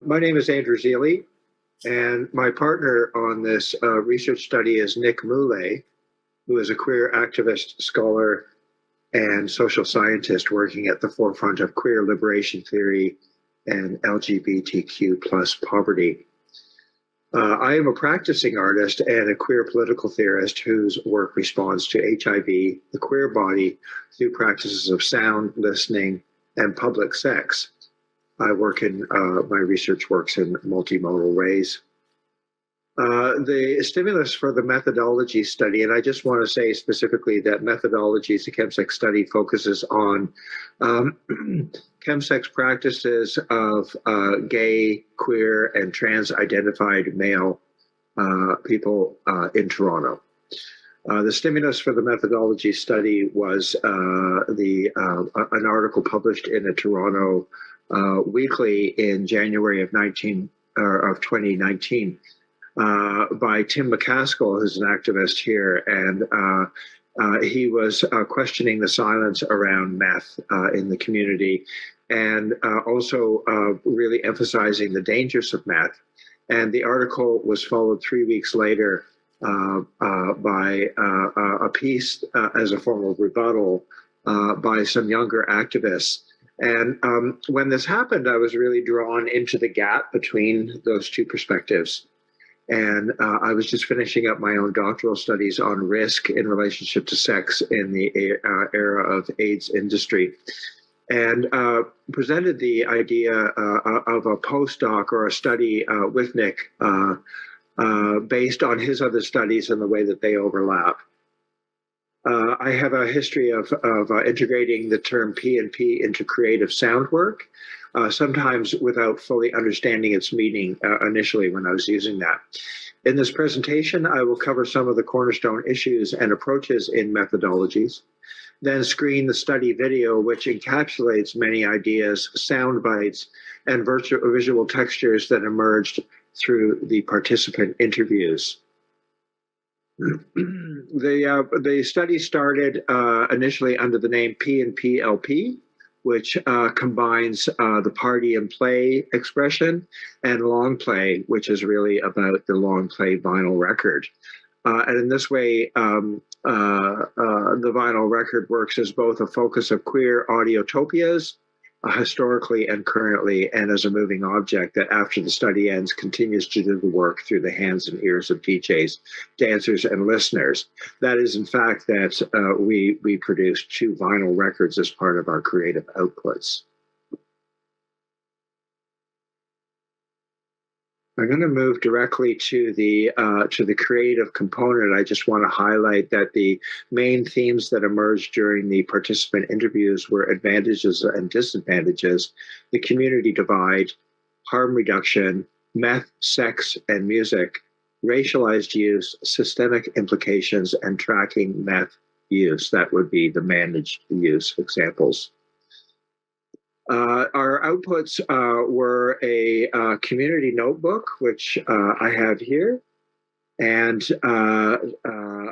My name is Andrew Zealy, and my partner on this research study is Nick Moulay, who is a queer activist, scholar, and social scientist working at the forefront of queer liberation theory and LGBTQ plus poverty. I am a practicing artist and a queer political theorist whose work responds to HIV, the queer body, through practices of sound, listening, and public sex. I work in, my research works in multimodal ways. The stimulus for the methodology study, and I just want to say specifically that methodologies, the chemsex study focuses on chemsex practices of gay, queer, and trans-identified male people in Toronto. The stimulus for the methodology study was an article published in a Toronto weekly in January of 2019 by Tim McCaskill, who's an activist here, and he was questioning the silence around meth in the community, and also really emphasizing the dangers of meth. And the article was followed 3 weeks later by a piece as a form of rebuttal by some younger activists. And when this happened, I was really drawn into the gap between those two perspectives. And I was just finishing up my own doctoral studies on risk in relationship to sex in the era of AIDS industry, and presented the idea of a postdoc or a study with Nick based on his other studies and the way that they overlap. I have a history of integrating the term P&P into creative sound work, sometimes without fully understanding its meaning initially when I was using that. In this presentation, I will cover some of the cornerstone issues and approaches in methodologies, then screen the study video, which encapsulates many ideas, sound bites, and visual textures that emerged through the participant interviews. The study started initially under the name P&P-LP, which combines the party and play expression, and long play, which is really about the long play vinyl record. And in this way, the vinyl record works as both a focus of queer audiotopias, historically and currently, and as a moving object that after the study ends continues to do the work through the hands and ears of DJs, dancers, and listeners. That is, in fact, that we produced 2 vinyl records as part of our creative outputs. I'm going to move directly to the creative component. I just want to highlight that the main themes that emerged during the participant interviews were advantages and disadvantages, the community divide, harm reduction, meth, sex, and music, racialized use, systemic implications, and tracking meth use. That would be the managed use examples. Our outputs were a community notebook, which I have here, and a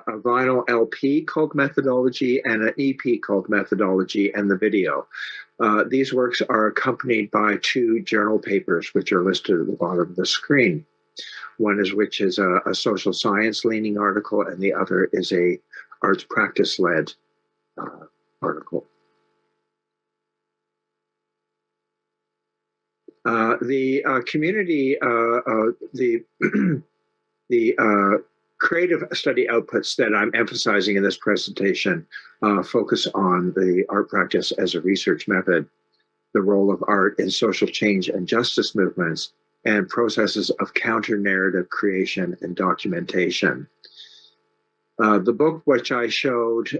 vinyl LP called Methodology, and an EP called Methodology, and the video. These works are accompanied by 2 journal papers, which are listed at the bottom of the screen. One is which is a social science leaning article, and the other is a arts practice led article. The community, the creative study outputs that I'm emphasizing in this presentation focus on the art practice as a research method, the role of art in social change and justice movements, and processes of counter-narrative creation and documentation. The book which I showed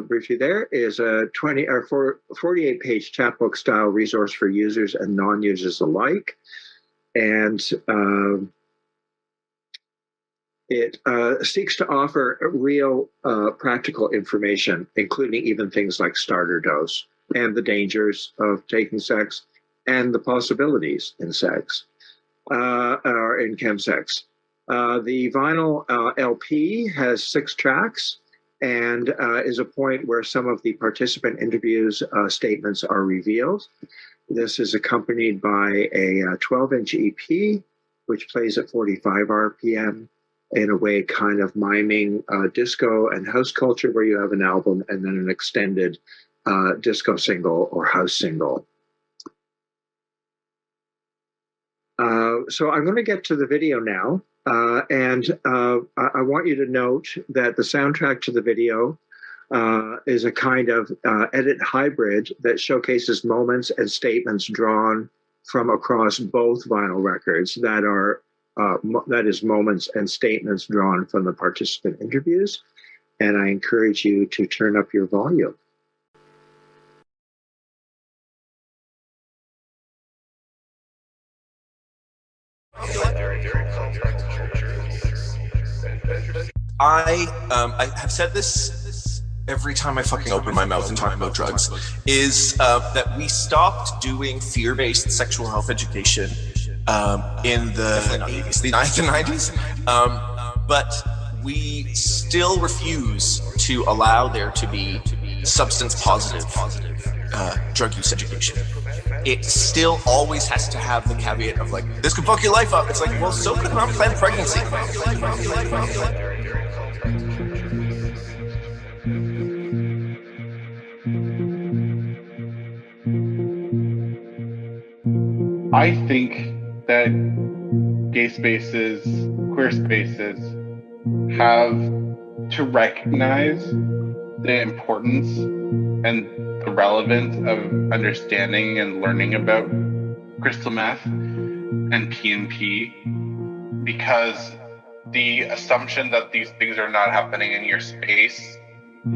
briefly there is a 48-page chapbook style resource for users and non-users alike. And it seeks to offer real practical information, including even things like starter dose and the dangers of taking sex and the possibilities in sex or in chemsex. The vinyl LP has 6 tracks and is a point where some of the participant interviews statements are revealed. This is accompanied by a 12-inch EP, which plays at 45 RPM in a way kind of miming disco and house culture, where you have an album and then an extended disco single or house single. So I'm going to get to the video now. I want you to note that the soundtrack to the video is a kind of edit hybrid that showcases moments and statements drawn from across both vinyl records that are that is moments and statements drawn from the participant interviews. And I encourage you to turn up your volume. I have said this every time I fucking open my mouth and talk about drugs, is that we stopped doing fear-based sexual health education in the 90s, but we still refuse to allow there to be substance-positive drug use education. It still always has to have the caveat of like, this could fuck your life up. It's like, well, so could an unplanned pregnancy. I think that gay spaces, queer spaces have to recognize the importance and the relevance of understanding and learning about crystal meth and PNP, because the assumption that these things are not happening in your space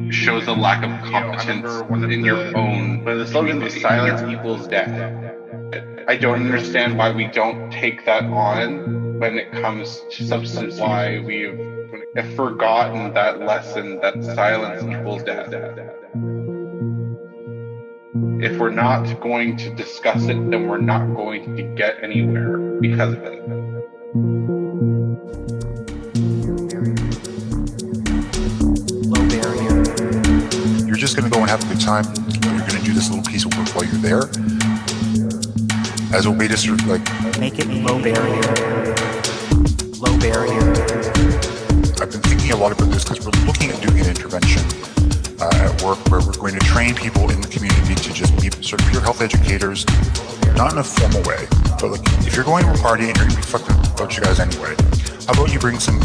shows a lack of competence in your own. But the slogan is silence equals death. I don't understand why we don't take that on when it comes to substance. Why we've forgotten that lesson that silence equals death. If we're not going to discuss it, then we're not going to get anywhere because of it. Low barrier. You're just going to go and have a good time. You're going to do this little piece of work while you're there, as a way to sort of like make it low barrier. Low barrier. I've been thinking a lot about this because we're looking at doing an intervention at work where we're going to train people in the community to just be sort of pure health educators, not in a formal way, but like if you're going to a party and you're going to be fucking a bunch of guys anyway, how about you bring some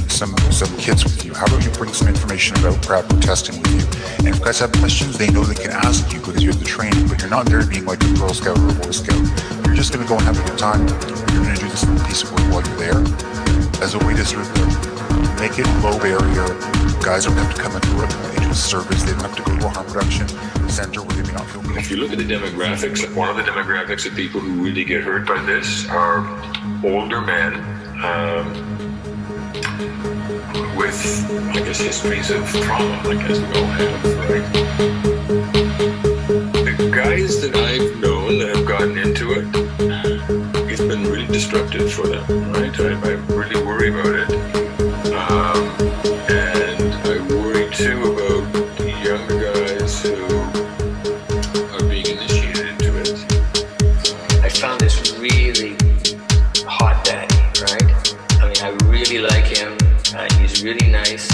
kids with you? How about you bring some information about PrEP or testing with you? And if guys have questions, they know they can ask you because you have the training, but you're not there being like a Girl Scout or a Boy Scout. You're just going to go and have a good time. You're going to do this little piece of work while you're there as a way to sort of make it low barrier. Guys don't have to come into a service. They don't have to go to a harm reduction center where they may not feel good. If you look at the demographics, one of the demographics of people who really get hurt by this are older men with, I guess, histories of trauma, I guess we all have, right? The guys that I've known that have gotten into it, it's been really destructive for them, right? I really worry about it. And I worry too about the younger guys who are being initiated into it. I found this really hot daddy, right? I mean, I really like him. He's really nice.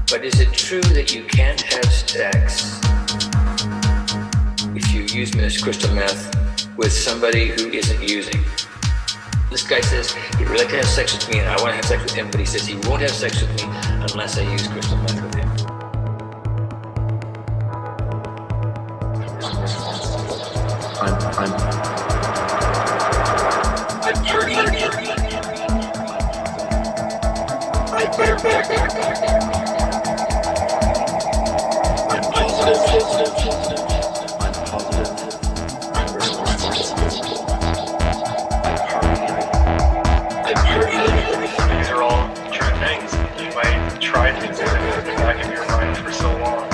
But is it true that you can't have sex if you use crystal meth with somebody who isn't using? This guy says he'd really like to have sex with me and I want to have sex with him, but he says he won't have sex with me unless I use crystal meth with him. These are all true things. You might try things that are in the back of your mind for so long.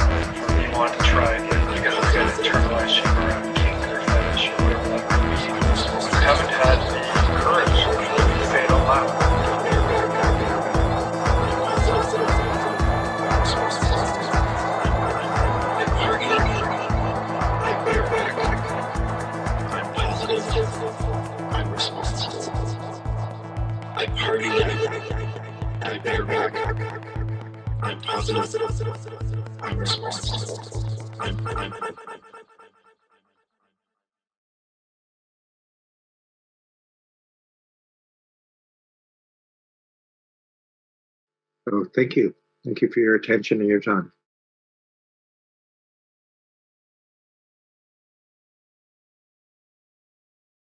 You want to try it, but you got to internalize shit around kink or fetish or whatever. You haven't had the courage to say it out loud. I party, I bear back, I'm positive, I'm responsible, I'm So thank you. Thank you for your attention and your time.